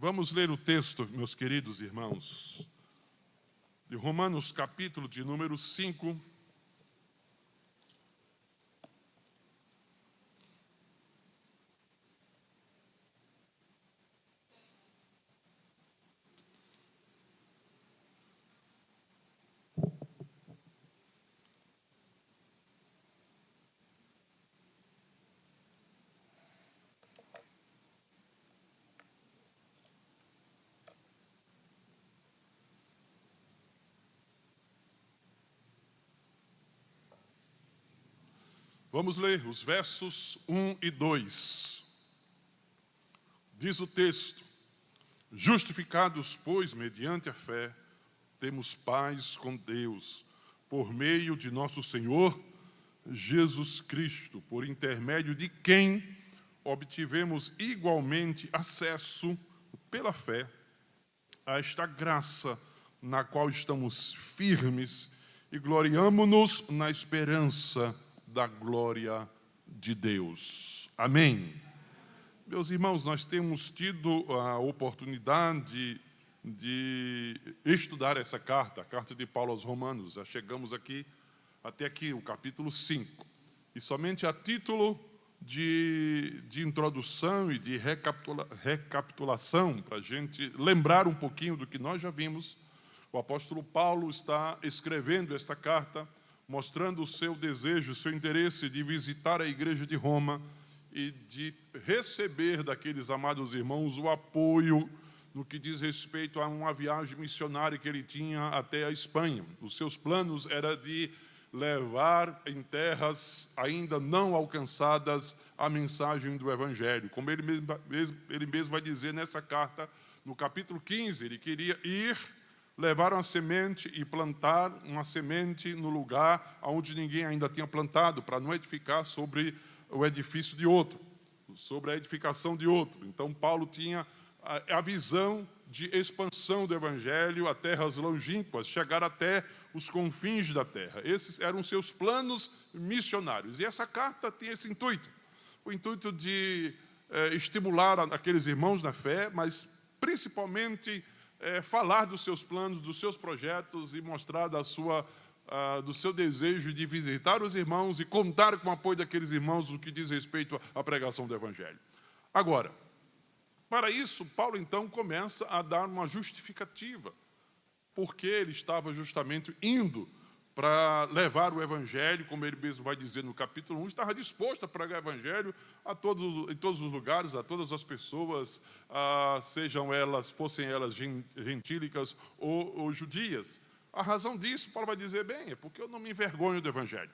Vamos ler o texto, meus queridos irmãos, de Romanos, capítulo de número 5. Vamos ler os versos 1 e 2. Diz o texto: justificados, pois, mediante a fé, temos paz com Deus, por meio de nosso Senhor Jesus Cristo, por intermédio de quem obtivemos igualmente acesso, pela fé, a esta graça na qual estamos firmes e gloriamo-nos na esperança da glória de Deus. Amém. Meus irmãos, nós temos tido a oportunidade de estudar essa carta, a carta de Paulo aos Romanos. Já chegamos até aqui, o capítulo 5. E somente a título de introdução e de recapitulação, para a gente lembrar um pouquinho do que nós já vimos, o apóstolo Paulo está escrevendo esta carta, mostrando o seu desejo, o seu interesse de visitar a igreja de Roma e de receber daqueles amados irmãos o apoio no que diz respeito a uma viagem missionária que ele tinha até a Espanha. Os seus planos eram de levar em terras ainda não alcançadas a mensagem do Evangelho. Como ele mesmo vai dizer nessa carta, no capítulo 15, ele queria ir, levar uma semente e plantar uma semente no lugar onde ninguém ainda tinha plantado, para não edificar sobre o edifício de outro, sobre a edificação de outro. Então, Paulo tinha a visão de expansão do Evangelho a terras longínquas, chegar até os confins da terra. Esses eram seus planos missionários. E essa carta tinha esse intuito, o intuito de estimular aqueles irmãos na fé, mas principalmente falar dos seus planos, dos seus projetos e mostrar do seu desejo de visitar os irmãos e contar com o apoio daqueles irmãos no que diz respeito à pregação do Evangelho. Agora, para isso, Paulo então começa a dar uma justificativa, porque ele estava justamente indo para levar o Evangelho, como ele mesmo vai dizer no capítulo 1, estava disposto a pregar o Evangelho em todos os lugares, a todas as pessoas, fossem elas gentílicas ou judias. A razão disso, Paulo vai dizer, bem, é porque eu não me envergonho do Evangelho,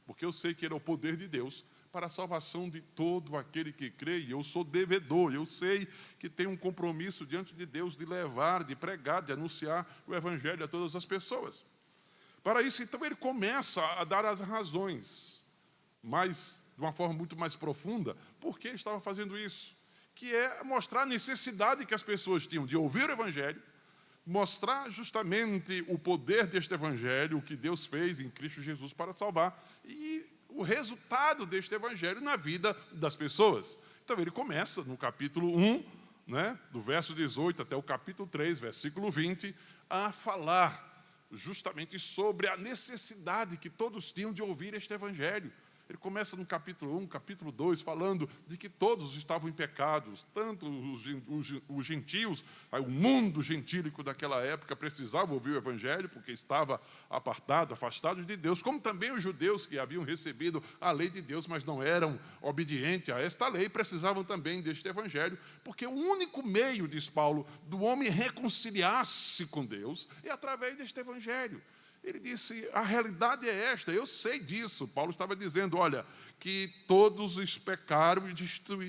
porque eu sei que ele é o poder de Deus para a salvação de todo aquele que crê, e eu sou devedor, eu sei que tenho um compromisso diante de Deus de levar, de pregar, de anunciar o Evangelho a todas as pessoas. Para isso, então, ele começa a dar as razões, mas de uma forma muito mais profunda, por que ele estava fazendo isso, que é mostrar a necessidade que as pessoas tinham de ouvir o Evangelho, mostrar justamente o poder deste Evangelho, o que Deus fez em Cristo Jesus para salvar, e o resultado deste Evangelho na vida das pessoas. Então, ele começa no capítulo 1, do verso 18 até o capítulo 3, versículo 20, a falar justamente sobre a necessidade que todos tinham de ouvir este Evangelho. Ele começa no capítulo 1, capítulo 2, falando de que todos estavam em pecados, tanto os gentios, o mundo gentílico daquela época precisava ouvir o Evangelho, porque estava apartado, afastado de Deus, como também os judeus que haviam recebido a lei de Deus, mas não eram obedientes a esta lei, precisavam também deste Evangelho, porque o único meio, diz Paulo, do homem reconciliar-se com Deus é através deste Evangelho. Ele disse, a realidade é esta, eu sei disso. Paulo estava dizendo, olha, que todos os pecaram e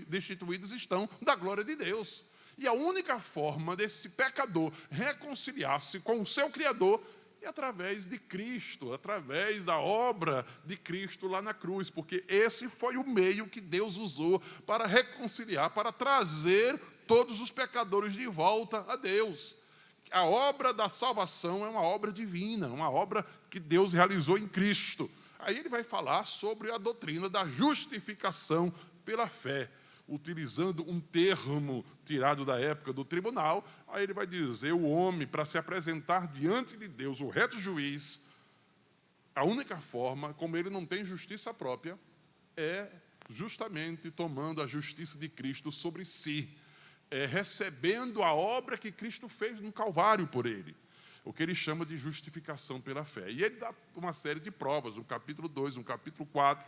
destituídos estão da glória de Deus. E a única forma desse pecador reconciliar-se com o seu Criador é através de Cristo, através da obra de Cristo lá na cruz, porque esse foi o meio que Deus usou para reconciliar, para trazer todos os pecadores de volta a Deus. A obra da salvação é uma obra divina, uma obra que Deus realizou em Cristo. Aí ele vai falar sobre a doutrina da justificação pela fé. utilizando um termo tirado da época do tribunal, aí ele vai dizer, o homem, para se apresentar diante de Deus, o reto juiz, a única forma, como ele não tem justiça própria, é justamente tomando a justiça de Cristo sobre si, recebendo a obra que Cristo fez no Calvário por ele, o que ele chama de justificação pela fé. E ele dá uma série de provas, no capítulo 2, no capítulo 4,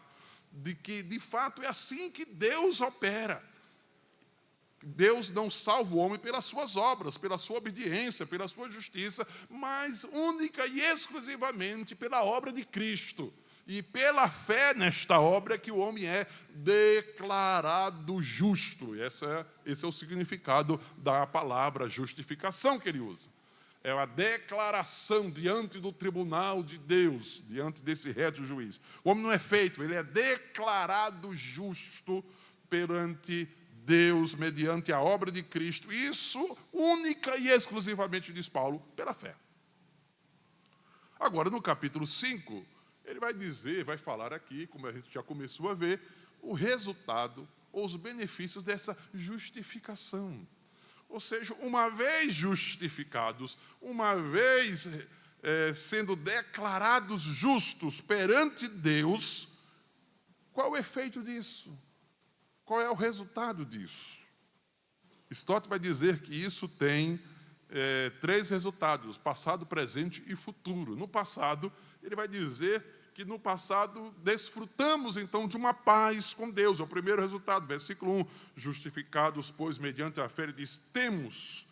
de que, de fato, é assim que Deus opera. Deus não salva o homem pelas suas obras, pela sua obediência, pela sua justiça, mas única e exclusivamente pela obra de Cristo. E pela fé nesta obra que o homem é declarado justo. Esse é o significado da palavra justificação que ele usa. É a declaração diante do tribunal de Deus, diante desse reto juiz. O homem não é feito, ele é declarado justo perante Deus, mediante a obra de Cristo. Isso, única e exclusivamente, diz Paulo, pela fé. Agora, no capítulo 5, ele vai dizer, vai falar aqui, como a gente já começou a ver, o resultado ou os benefícios dessa justificação. Ou seja, uma vez justificados, uma vez sendo declarados justos perante Deus, qual o efeito disso? Qual é o resultado disso? Stott vai dizer que isso tem 3 resultados, passado, presente e futuro. No passado, ele vai dizer que no passado desfrutamos, então, de uma paz com Deus. É o primeiro resultado, versículo 1. Justificados, pois, mediante a fé, ele diz, temos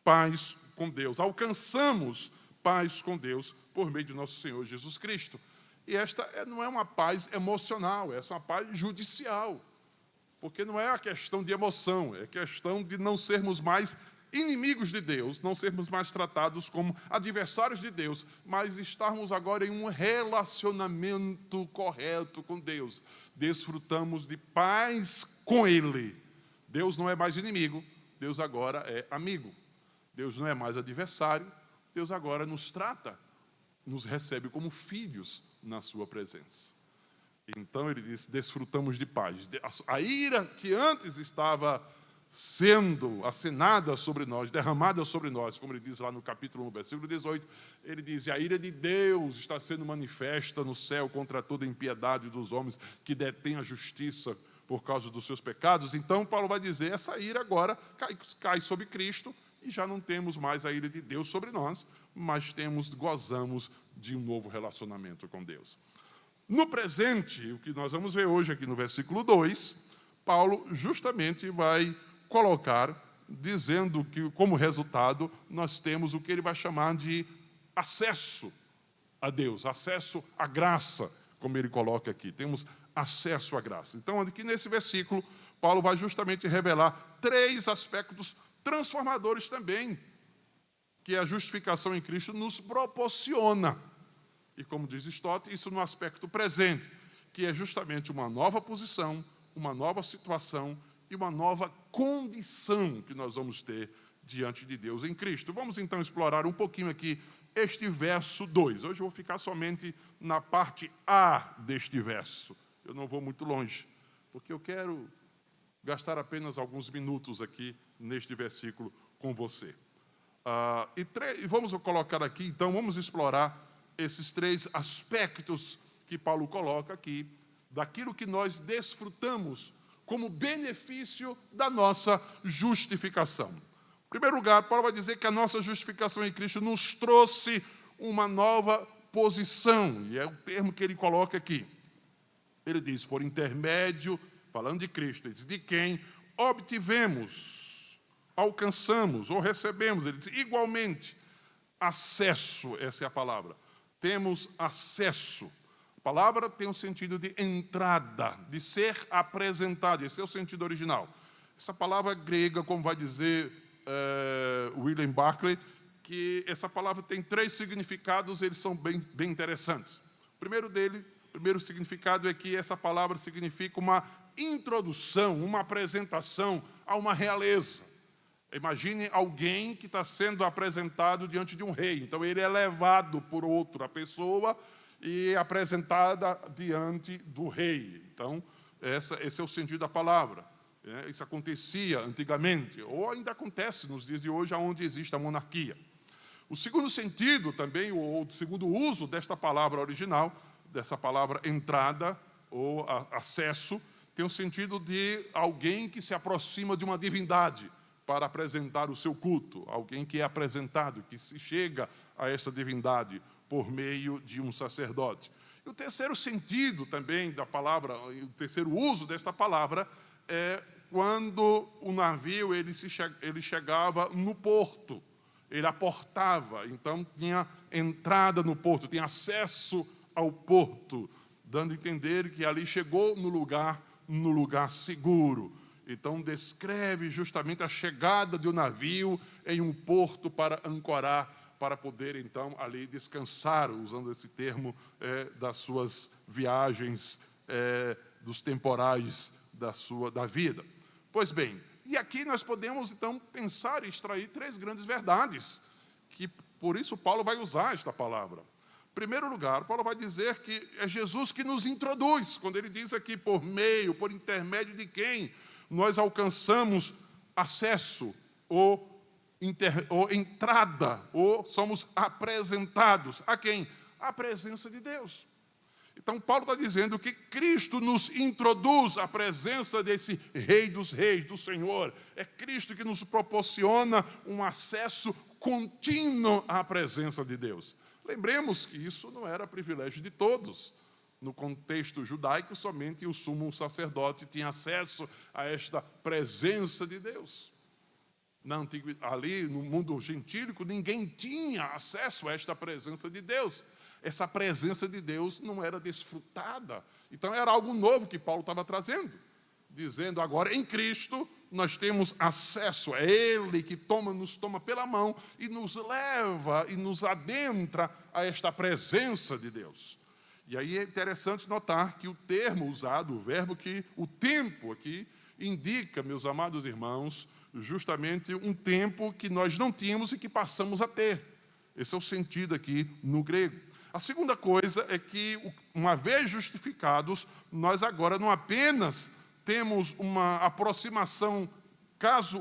paz com Deus. Alcançamos paz com Deus por meio de nosso Senhor Jesus Cristo. E esta não é uma paz emocional, essa é uma paz judicial. Porque não é a questão de emoção, é questão de não sermos mais inimigos de Deus, não sermos mais tratados como adversários de Deus, mas estarmos agora em um relacionamento correto com Deus. Desfrutamos de paz com Ele. Deus não é mais inimigo, Deus agora é amigo. Deus não é mais adversário, Deus agora nos trata, nos recebe como filhos na sua presença. Então ele diz, desfrutamos de paz. A ira que antes estava sendo acenada sobre nós, derramada sobre nós, como ele diz lá no capítulo 1, versículo 18, ele diz, a ira de Deus está sendo manifesta no céu contra toda a impiedade dos homens que detêm a justiça por causa dos seus pecados. Então Paulo vai dizer, essa ira agora cai sobre Cristo e já não temos mais a ira de Deus sobre nós, mas gozamos de um novo relacionamento com Deus. No presente, o que nós vamos ver hoje aqui no versículo 2, Paulo justamente vai colocar, dizendo que, como resultado, nós temos o que ele vai chamar de acesso a Deus, acesso à graça, como ele coloca aqui. Temos acesso à graça. Então, aqui nesse versículo, Paulo vai justamente revelar 3 aspectos transformadores também, que a justificação em Cristo nos proporciona. E como diz Stott, isso no aspecto presente, que é justamente uma nova posição, uma nova situação e uma nova condição que nós vamos ter diante de Deus em Cristo. Vamos então explorar um pouquinho aqui este verso 2. Hoje eu vou ficar somente na parte A deste verso. Eu não vou muito longe, porque eu quero gastar apenas alguns minutos aqui neste versículo com você. E vamos colocar aqui, então, vamos explorar esses 3 aspectos que Paulo coloca aqui, daquilo que nós desfrutamos como benefício da nossa justificação. Em primeiro lugar, Paulo vai dizer que a nossa justificação em Cristo nos trouxe uma nova posição, e é o termo que ele coloca aqui. Ele diz, por intermédio, falando de Cristo, ele diz, de quem obtivemos, alcançamos ou recebemos, ele diz, igualmente, acesso, essa é a palavra. Temos acesso. A palavra tem o sentido de entrada, de ser apresentado, esse é o sentido original. Essa palavra grega, como vai dizer William Barclay, que essa palavra tem 3 significados, eles são bem interessantes. O primeiro significado é que essa palavra significa uma introdução, uma apresentação a uma realeza. Imagine alguém que está sendo apresentado diante de um rei. Então, ele é levado por outra pessoa e apresentada diante do rei. Então, esse é o sentido da palavra. Isso acontecia antigamente, ou ainda acontece nos dias de hoje, onde existe a monarquia. O segundo sentido também, ou o segundo uso desta palavra original, dessa palavra entrada ou acesso, tem o sentido de alguém que se aproxima de uma divindade para apresentar o seu culto, alguém que é apresentado, que se chega a essa divindade por meio de um sacerdote. E o terceiro sentido também da palavra, o terceiro uso desta palavra é quando o navio ele chegava no porto, ele aportava, então tinha entrada no porto, tinha acesso ao porto, dando a entender que ali chegou no lugar seguro. Então descreve justamente a chegada de um navio em um porto para ancorar, para poder então ali descansar, usando esse termo das suas viagens, dos temporais da vida. Pois bem, e aqui nós podemos então pensar e extrair três grandes verdades, que por isso Paulo vai usar esta palavra. Em primeiro lugar, Paulo vai dizer que é Jesus que nos introduz, quando ele diz aqui por intermédio de quem nós alcançamos acesso ou entrada, ou somos apresentados a quem? À presença de Deus. Então, Paulo está dizendo que Cristo nos introduz à presença desse Rei dos Reis, do Senhor. É Cristo que nos proporciona um acesso contínuo à presença de Deus. Lembremos que isso não era privilégio de todos. No contexto judaico, somente o sumo sacerdote tinha acesso a esta presença de Deus. Ali no mundo gentílico, ninguém tinha acesso a esta presença de Deus. Essa presença de Deus não era desfrutada. Então era algo novo que Paulo estava trazendo, dizendo agora em Cristo nós temos acesso, é Ele que nos toma pela mão e nos leva e nos adentra a esta presença de Deus. E aí é interessante notar que o termo usado, o tempo aqui, indica, meus amados irmãos, justamente um tempo que nós não tínhamos e que passamos a ter. Esse é o sentido aqui no grego. A segunda coisa é que, uma vez justificados, nós agora não apenas temos uma aproximação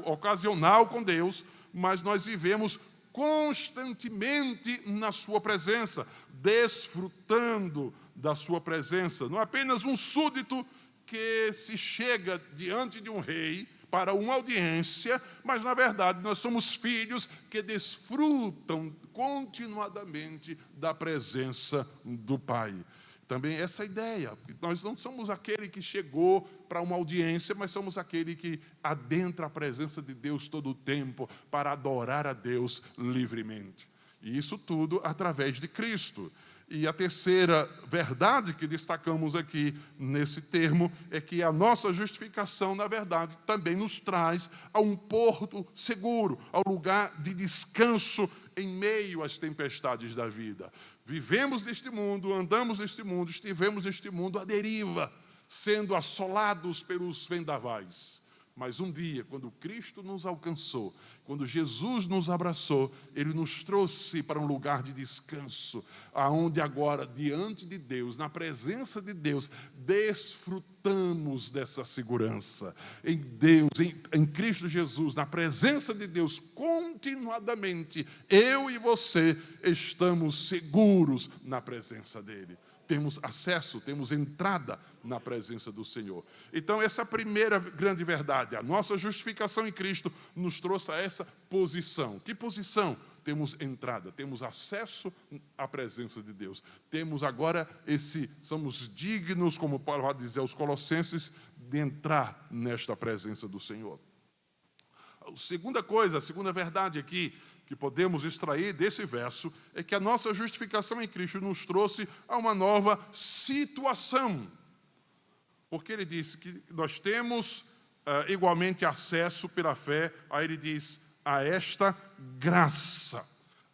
ocasional com Deus, mas nós vivemos constantemente na sua presença, desfrutando da sua presença. Não é apenas um súdito que se chega diante de um rei para uma audiência, mas na verdade nós somos filhos que desfrutam continuadamente da presença do Pai. Também essa ideia, nós não somos aquele que chegou para uma audiência, mas somos aquele que adentra a presença de Deus todo o tempo para adorar a Deus livremente. E isso tudo através de Cristo. E a terceira verdade que destacamos aqui nesse termo é que a nossa justificação, na verdade, também nos traz a um porto seguro, ao lugar de descanso em meio às tempestades da vida. Vivemos neste mundo, andamos neste mundo, estivemos neste mundo à deriva, sendo assolados pelos vendavais. Mas um dia, quando Cristo nos alcançou, quando Jesus nos abraçou, Ele nos trouxe para um lugar de descanso, aonde agora, diante de Deus, na presença de Deus, desfrutamos dessa segurança. Em Deus, em Cristo Jesus, na presença de Deus, continuadamente, eu e você estamos seguros na presença dEle. Temos acesso, temos entrada na presença do Senhor. Então, essa é a primeira grande verdade. A nossa justificação em Cristo nos trouxe a essa posição. Que posição? Temos entrada, temos acesso à presença de Deus. Temos agora somos dignos, como Paulo vai dizer aos Colossenses, de entrar nesta presença do Senhor. A segunda verdade aqui, que podemos extrair desse verso, é que a nossa justificação em Cristo nos trouxe a uma nova situação. Porque ele disse que nós temos igualmente acesso pela fé, aí ele diz, a esta graça.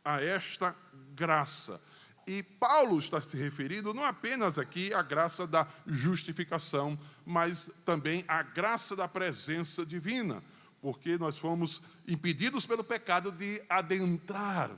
A esta graça. E Paulo está se referindo não apenas aqui à graça da justificação, mas também à graça da presença divina. Porque nós fomos impedidos pelo pecado de adentrar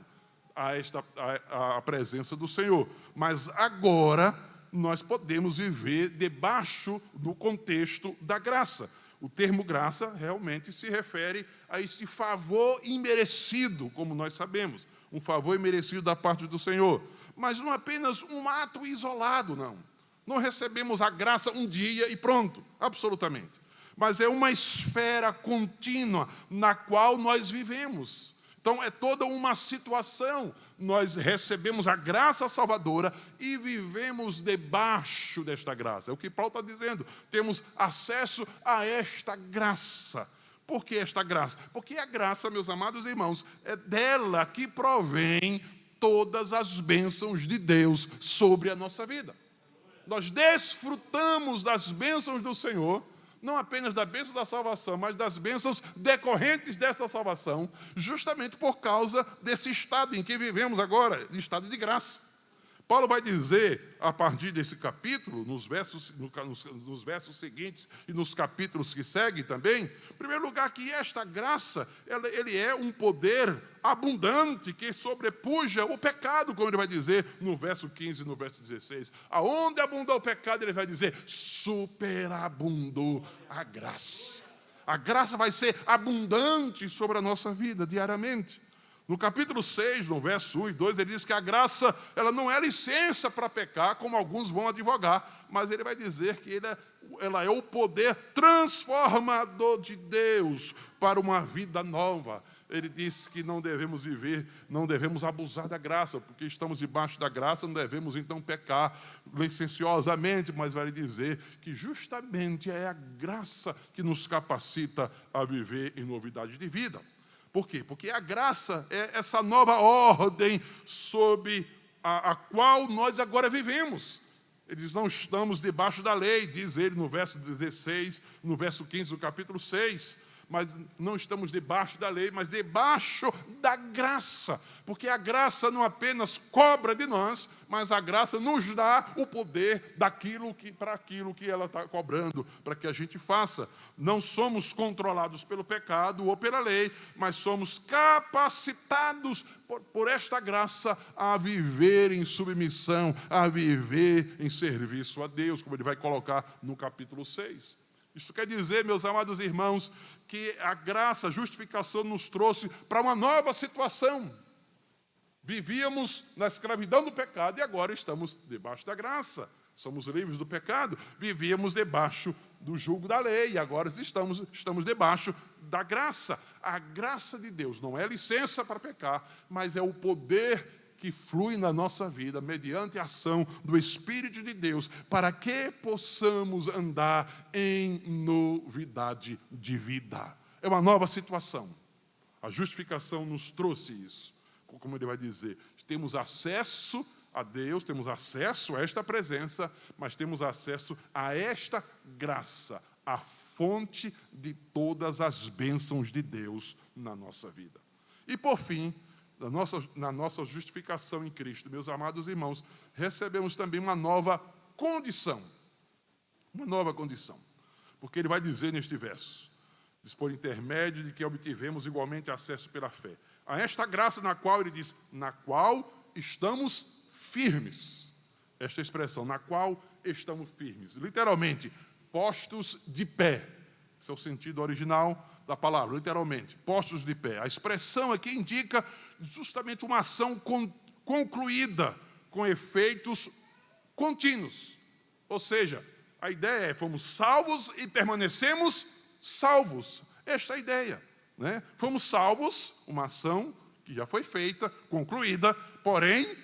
a presença do Senhor. Mas agora nós podemos viver debaixo do contexto da graça. o termo graça realmente se refere a esse favor imerecido, como nós sabemos, um favor imerecido da parte do Senhor. Mas não apenas um ato isolado, não. Não recebemos a graça um dia e pronto, absolutamente. Mas é uma esfera contínua na qual nós vivemos. Então, é toda uma situação. Nós recebemos a graça salvadora e vivemos debaixo desta graça. É o que Paulo está dizendo. Temos acesso a esta graça. Por que esta graça? Porque a graça, meus amados irmãos, é dela que provém todas as bênçãos de Deus sobre a nossa vida. Nós desfrutamos das bênçãos do Senhor, não apenas da bênção da salvação, mas das bênçãos decorrentes dessa salvação, justamente por causa desse estado em que vivemos agora, de estado de graça. Paulo vai dizer, a partir desse capítulo, nos versos seguintes e nos capítulos que seguem também, em primeiro lugar, que esta graça, ele é um poder abundante que sobrepuja o pecado, como ele vai dizer no verso 15 e no verso 16. Aonde abundou o pecado, ele vai dizer, superabundou a graça. A graça vai ser abundante sobre a nossa vida diariamente. No capítulo 6, no verso 1 e 2, ele diz que a graça, ela não é licença para pecar, como alguns vão advogar, mas ele vai dizer que ela é o poder transformador de Deus para uma vida nova. Ele diz que não devemos viver, não devemos abusar da graça, porque estamos debaixo da graça, não devemos então pecar licenciosamente, mas vai dizer que justamente é a graça que nos capacita a viver em novidade de vida. Por quê? Porque a graça é essa nova ordem sob a qual nós agora vivemos. Ele diz, não estamos debaixo da lei, diz ele no verso 16, no verso 15 do capítulo 6. Mas não estamos debaixo da lei, mas debaixo da graça. Porque a graça não apenas cobra de nós, mas a graça nos dá o poder para aquilo que ela está cobrando, para que a gente faça. Não somos controlados pelo pecado ou pela lei, mas somos capacitados por esta graça a viver em submissão, a viver em serviço a Deus, como ele vai colocar no capítulo 6. Isso quer dizer, meus amados irmãos, que a graça, a justificação nos trouxe para uma nova situação. Vivíamos na escravidão do pecado e agora estamos debaixo da graça. Somos livres do pecado. Vivíamos debaixo do jugo da lei e agora estamos debaixo da graça. A graça de Deus não é licença para pecar, mas é o poder que flui na nossa vida, mediante a ação do Espírito de Deus, para que possamos andar em novidade de vida. É uma nova situação. A justificação nos trouxe isso. Como ele vai dizer, temos acesso a Deus, temos acesso a esta presença, mas temos acesso a esta graça, a fonte de todas as bênçãos de Deus na nossa vida. E por fim, na nossa justificação em Cristo, meus amados irmãos, recebemos também uma nova condição. Uma nova condição. Porque ele vai dizer neste verso, diz, por intermédio de que obtivemos igualmente acesso pela fé. A esta graça na qual ele diz, na qual estamos firmes. Esta expressão, na qual estamos firmes. Literalmente, postos de pé. Esse é o sentido original da palavra, literalmente, postos de pé. A expressão aqui indica justamente uma ação concluída, com efeitos contínuos. Ou seja, a ideia é, fomos salvos e permanecemos salvos. Esta é a ideia. Né? Fomos salvos, uma ação que já foi feita, concluída, porém,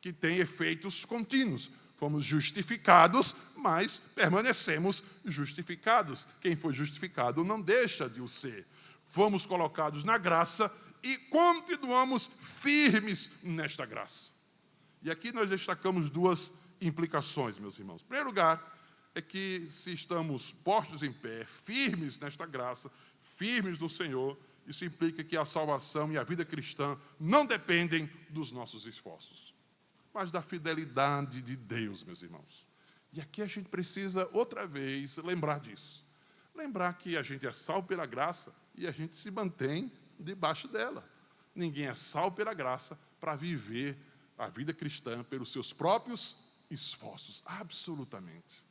que tem efeitos contínuos. Fomos justificados, mas permanecemos justificados. Quem foi justificado não deixa de o ser. Fomos colocados na graça e continuamos firmes nesta graça. E aqui nós destacamos duas implicações, meus irmãos. Em primeiro lugar, é que se estamos postos em pé, firmes nesta graça, firmes no Senhor, isso implica que a salvação e a vida cristã não dependem dos nossos esforços, mas da fidelidade de Deus, meus irmãos. E aqui a gente precisa, outra vez, lembrar disso. Lembrar que a gente é salvo pela graça e a gente se mantém debaixo dela. Ninguém é salvo pela graça para viver a vida cristã pelos seus próprios esforços. Absolutamente.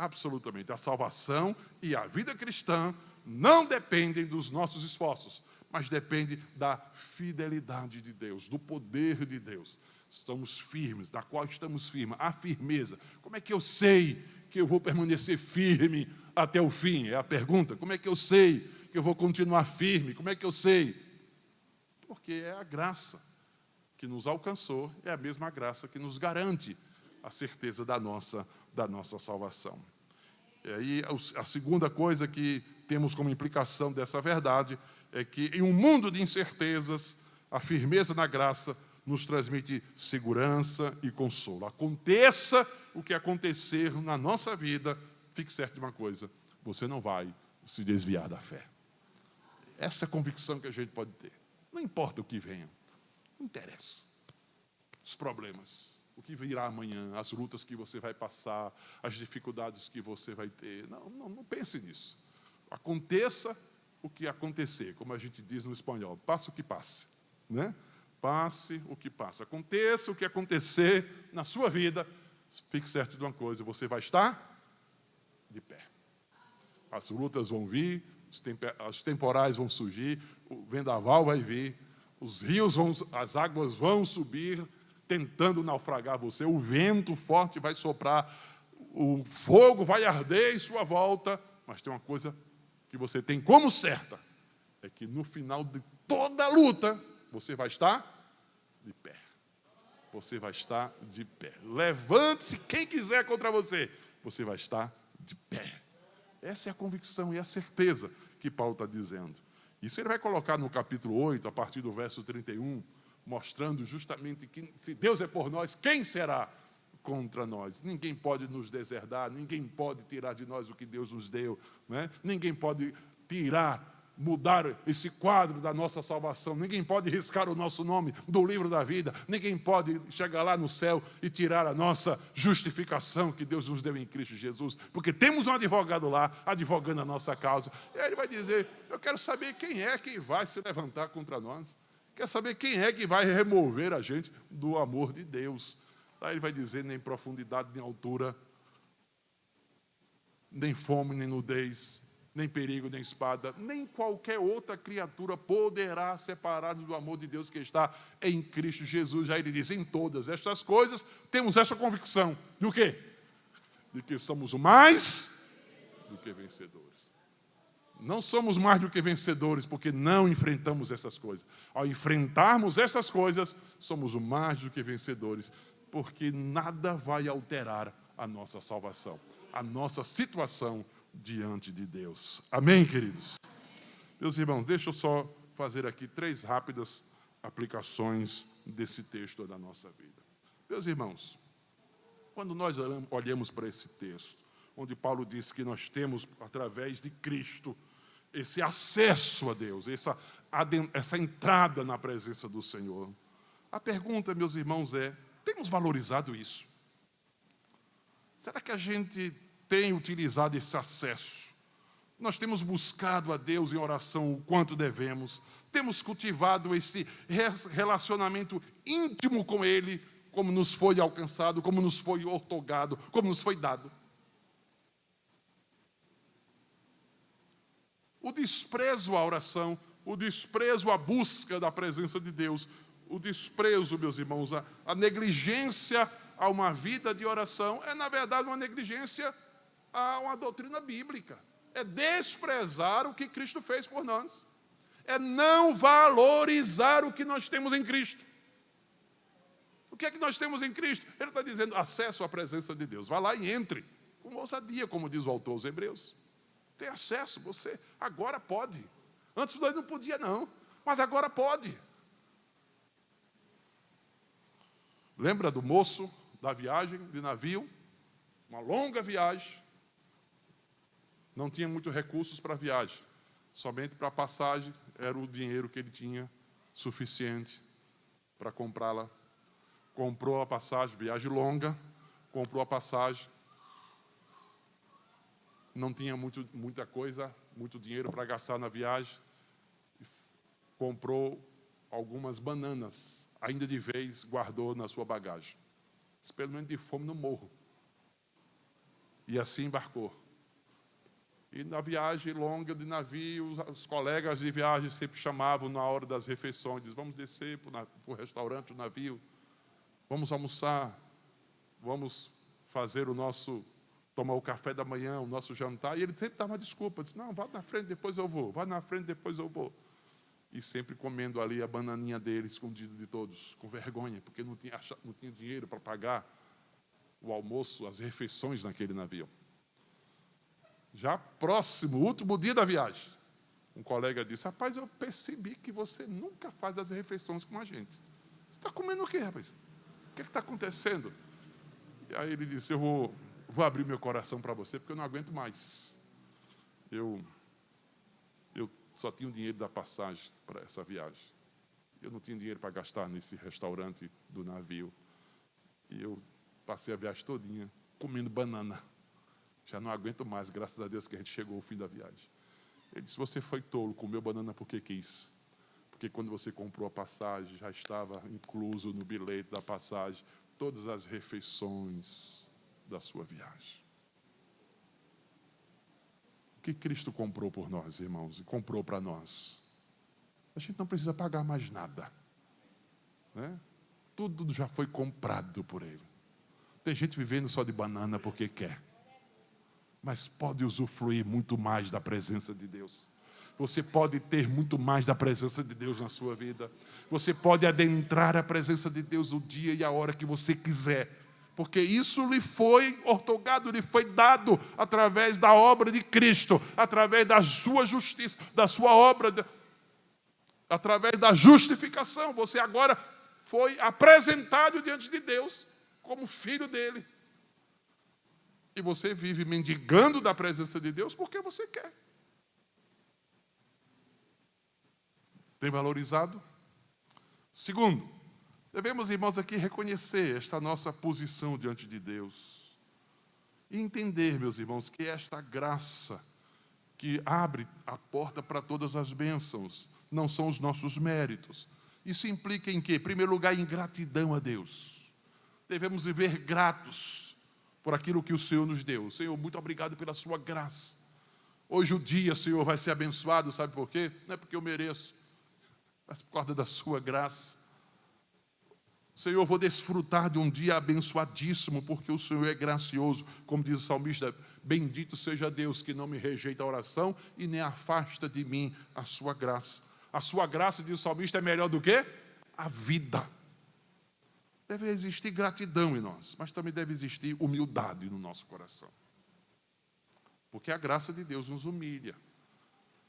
Absolutamente. A salvação e a vida cristã não dependem dos nossos esforços, mas depende da fidelidade de Deus, do poder de Deus. Estamos firmes, da qual estamos firmes, a firmeza. Como é que eu sei que eu vou permanecer firme até o fim? É a pergunta. Como é que eu sei que eu vou continuar firme? Como é que eu sei? Porque é a graça que nos alcançou, é a mesma graça que nos garante a certeza da nossa salvação. E aí, a segunda coisa que temos como implicação dessa verdade é que, em um mundo de incertezas, a firmeza na graça nos transmite segurança e consolo. Aconteça o que acontecer na nossa vida, fique certo de uma coisa: você não vai se desviar da fé. Essa é a convicção que a gente pode ter. Não importa o que venha, não interessa. Os problemas, o que virá amanhã, as lutas que você vai passar, as dificuldades que você vai ter. Não pense nisso. Aconteça o que acontecer, como a gente diz no espanhol, passe o que passe, né? Passe o que passe. Aconteça o que acontecer na sua vida, fique certo de uma coisa: você vai estar de pé. As lutas vão vir, os temporais vão surgir, o vendaval vai vir, os rios as águas vão subir, tentando naufragar você, o vento forte vai soprar, o fogo vai arder em sua volta, mas tem uma coisa que você tem como certa, é que no final de toda a luta, você vai estar de pé. Você vai estar de pé. Levante-se quem quiser contra você, você vai estar de pé. Essa é a convicção e a certeza que Paulo está dizendo. Isso ele vai colocar no capítulo 8, a partir do verso 31, mostrando justamente que, se Deus é por nós, quem será contra nós? Ninguém pode nos deserdar, ninguém pode tirar de nós o que Deus nos deu, né? Ninguém pode mudar esse quadro da nossa salvação, ninguém pode riscar o nosso nome do livro da vida, ninguém pode chegar lá no céu e tirar a nossa justificação que Deus nos deu em Cristo Jesus, porque temos um advogado lá, advogando a nossa causa, e aí ele vai dizer: eu quero saber quem é que vai se levantar contra nós, quero saber quem é que vai remover a gente do amor de Deus. Aí ele vai dizer: nem profundidade, nem altura, nem fome, nem nudez, nem perigo, nem espada, nem qualquer outra criatura poderá separar-nos do amor de Deus que está em Cristo Jesus. Aí ele diz: em todas estas coisas temos essa convicção. De o quê? De que somos mais do que vencedores. Não somos mais do que vencedores porque não enfrentamos essas coisas. Ao enfrentarmos essas coisas, somos o mais do que vencedores, porque nada vai alterar a nossa salvação, a nossa situação diante de Deus. Amém, queridos? Meus irmãos, deixa eu só fazer aqui 3 rápidas aplicações desse texto da nossa vida. Meus irmãos, quando nós olhamos para esse texto, onde Paulo diz que nós temos, através de Cristo, esse acesso a Deus, essa entrada na presença do Senhor, a pergunta, meus irmãos, é: temos valorizado isso? Será que a gente tem utilizado esse acesso? Nós temos buscado a Deus em oração o quanto devemos, temos cultivado esse relacionamento íntimo com Ele, como nos foi alcançado, como nos foi outorgado, como nos foi dado. O desprezo à oração, o desprezo à busca da presença de Deus, o desprezo, meus irmãos, a negligência a uma vida de oração é, na verdade, uma negligência a uma doutrina bíblica. É desprezar o que Cristo fez por nós. É não valorizar o que nós temos em Cristo. O que é que nós temos em Cristo? Ele está dizendo: acesso à presença de Deus. Vá lá e entre com ousadia, como diz o autor aos Hebreus. Tem acesso, você agora pode. Antes nós não podia não, mas agora pode. Lembra do moço da viagem de navio? Uma longa viagem. Não tinha muitos recursos para a viagem. Somente para a passagem era o dinheiro que ele tinha suficiente para comprá-la. Comprou a passagem, viagem longa, comprou a passagem. Não tinha muita coisa, muito dinheiro para gastar na viagem. Comprou algumas bananas, ainda de vez guardou na sua bagagem. Pelo menos de fome não morro. E assim embarcou. E na viagem longa de navio, os colegas de viagem sempre chamavam na hora das refeições, diziam, vamos descer para o restaurante do navio, vamos almoçar, vamos fazer tomar o café da manhã, o nosso jantar. E ele sempre dava uma desculpa, disse, não, vá na frente, depois eu vou, vá na frente, depois eu vou. E sempre comendo ali a bananinha dele, escondido de todos, com vergonha, porque não tinha dinheiro para pagar o almoço, as refeições naquele navio. Já próximo, último dia da viagem, um colega disse, rapaz, eu percebi que você nunca faz as refeições com a gente. Você está comendo o quê, rapaz? O que está acontecendo? E aí ele disse, eu vou abrir meu coração para você, porque eu não aguento mais. Eu só tinha o dinheiro da passagem para essa viagem. Eu não tinha dinheiro para gastar nesse restaurante do navio. E eu passei a viagem todinha comendo banana. Já não aguento mais, graças a Deus que a gente chegou ao fim da viagem. Ele disse, você foi tolo, comeu banana porque quis. Porque quando você comprou a passagem, já estava incluso no bilhete da passagem todas as refeições da sua viagem. O que Cristo comprou por nós, irmãos, e comprou para nós? A gente não precisa pagar mais nada. Né? Tudo já foi comprado por Ele. Tem gente vivendo só de banana porque quer. Mas pode usufruir muito mais da presença de Deus. Você pode ter muito mais da presença de Deus na sua vida. Você pode adentrar a presença de Deus o dia e a hora que você quiser. Porque isso lhe foi outorgado, lhe foi dado através da obra de Cristo, através da sua justiça, da sua obra, através da justificação. Você agora foi apresentado diante de Deus como filho dele. E você vive mendigando da presença de Deus porque você quer. Tem valorizado? Segundo, devemos, irmãos, aqui reconhecer esta nossa posição diante de Deus. E entender, meus irmãos, que esta graça que abre a porta para todas as bênçãos não são os nossos méritos. Isso implica em quê? Em primeiro lugar, em gratidão a Deus. Devemos viver gratos por aquilo que o Senhor nos deu. Senhor, muito obrigado pela sua graça. Hoje o dia, Senhor, vai ser abençoado, sabe por quê? Não é porque eu mereço, mas por causa da sua graça. Senhor, eu vou desfrutar de um dia abençoadíssimo, porque o Senhor é gracioso. Como diz o salmista, bendito seja Deus que não me rejeita a oração e nem afasta de mim a sua graça. A sua graça, diz o salmista, é melhor do que a vida. Deve existir gratidão em nós, mas também deve existir humildade no nosso coração. Porque a graça de Deus nos humilha.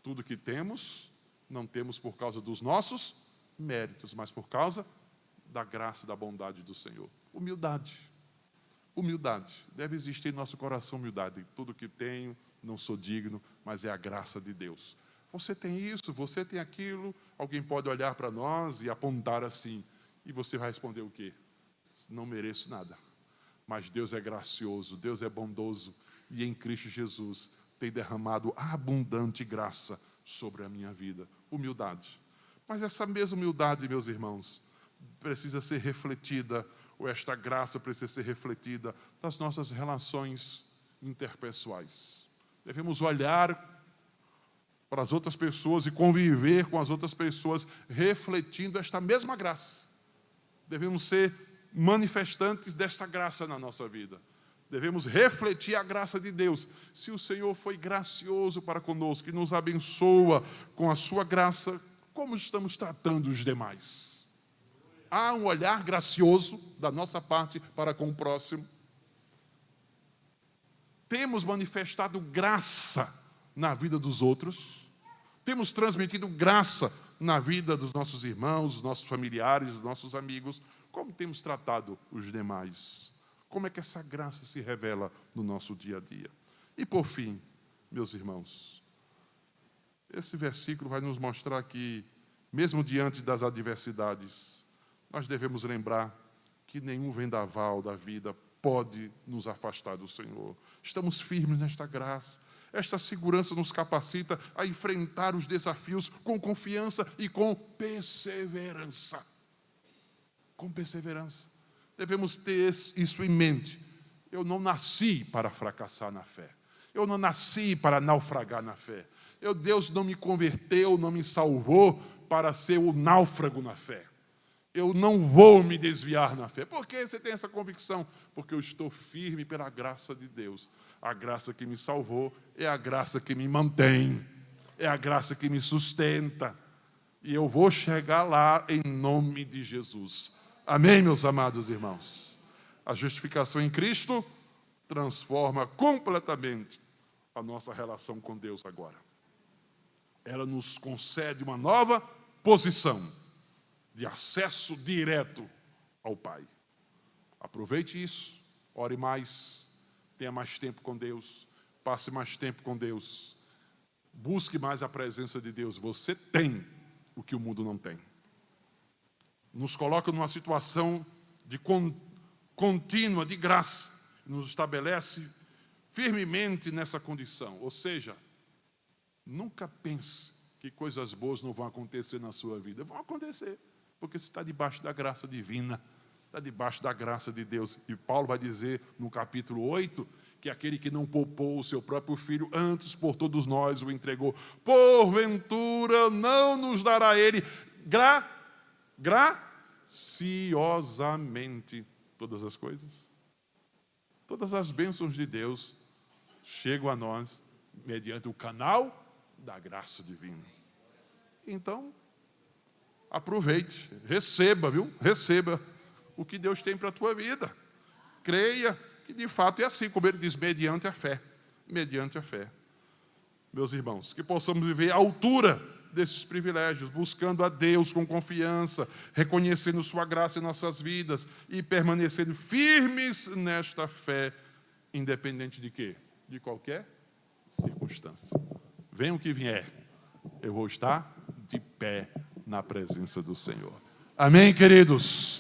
Tudo que temos, não temos por causa dos nossos méritos, mas por causa da graça e da bondade do Senhor. Humildade. Humildade. Deve existir em nosso coração humildade. Tudo que tenho, não sou digno, mas é a graça de Deus. Você tem isso, você tem aquilo, alguém pode olhar para nós e apontar assim, e você vai responder o quê? Não mereço nada, mas Deus é gracioso, Deus é bondoso, e em Cristo Jesus tem derramado abundante graça sobre a minha vida. Humildade. Mas essa mesma humildade, meus irmãos, precisa ser refletida, ou esta graça precisa ser refletida nas nossas relações interpessoais. Devemos olhar para as outras pessoas e conviver com as outras pessoas, refletindo esta mesma graça. Devemos ser manifestantes desta graça na nossa vida. Devemos refletir a graça de Deus. Se o Senhor foi gracioso para conosco e nos abençoa com a sua graça, como estamos tratando os demais? Há um olhar gracioso da nossa parte para com o próximo. Temos manifestado graça na vida dos outros. Temos transmitido graça na vida dos nossos irmãos, dos nossos familiares, dos nossos amigos. Como temos tratado os demais? Como é que essa graça se revela no nosso dia a dia? E por fim, meus irmãos, esse versículo vai nos mostrar que, mesmo diante das adversidades, nós devemos lembrar que nenhum vendaval da vida pode nos afastar do Senhor. Estamos firmes nesta graça. Esta segurança nos capacita a enfrentar os desafios com confiança e com perseverança. Com perseverança. Devemos ter isso em mente. Eu não nasci para fracassar na fé. Eu não nasci para naufragar na fé. Deus não me converteu, não me salvou para ser o náufrago na fé. Eu não vou me desviar na fé. Por que você tem essa convicção? Porque eu estou firme pela graça de Deus. A graça que me salvou é a graça que me mantém, é a graça que me sustenta. E eu vou chegar lá em nome de Jesus. Amém, meus amados irmãos? A justificação em Cristo transforma completamente a nossa relação com Deus agora. Ela nos concede uma nova posição de acesso direto ao Pai. Aproveite isso, ore mais, tenha mais tempo com Deus, passe mais tempo com Deus, busque mais a presença de Deus. Você tem o que o mundo não tem. Nos coloca numa situação de contínua, de graça, nos estabelece firmemente nessa condição. Ou seja, nunca pense que coisas boas não vão acontecer na sua vida. Vão acontecer, porque você está debaixo da graça divina, está debaixo da graça de Deus. E Paulo vai dizer no capítulo 8, que aquele que não poupou o seu próprio filho, antes por todos nós o entregou, porventura não nos dará ele graciosamente todas as coisas? Todas as bênçãos de Deus chegam a nós mediante o canal da graça divina. Então, aproveite, receba, receba o que Deus tem para a tua vida. Creia que de fato é assim, como ele diz, mediante a fé. Mediante a fé. Meus irmãos, que possamos viver à altura desses privilégios, buscando a Deus com confiança, reconhecendo sua graça em nossas vidas e permanecendo firmes nesta fé, independente de quê? De qualquer circunstância. Venha o que vier, eu vou estar de pé na presença do Senhor. Amém, queridos?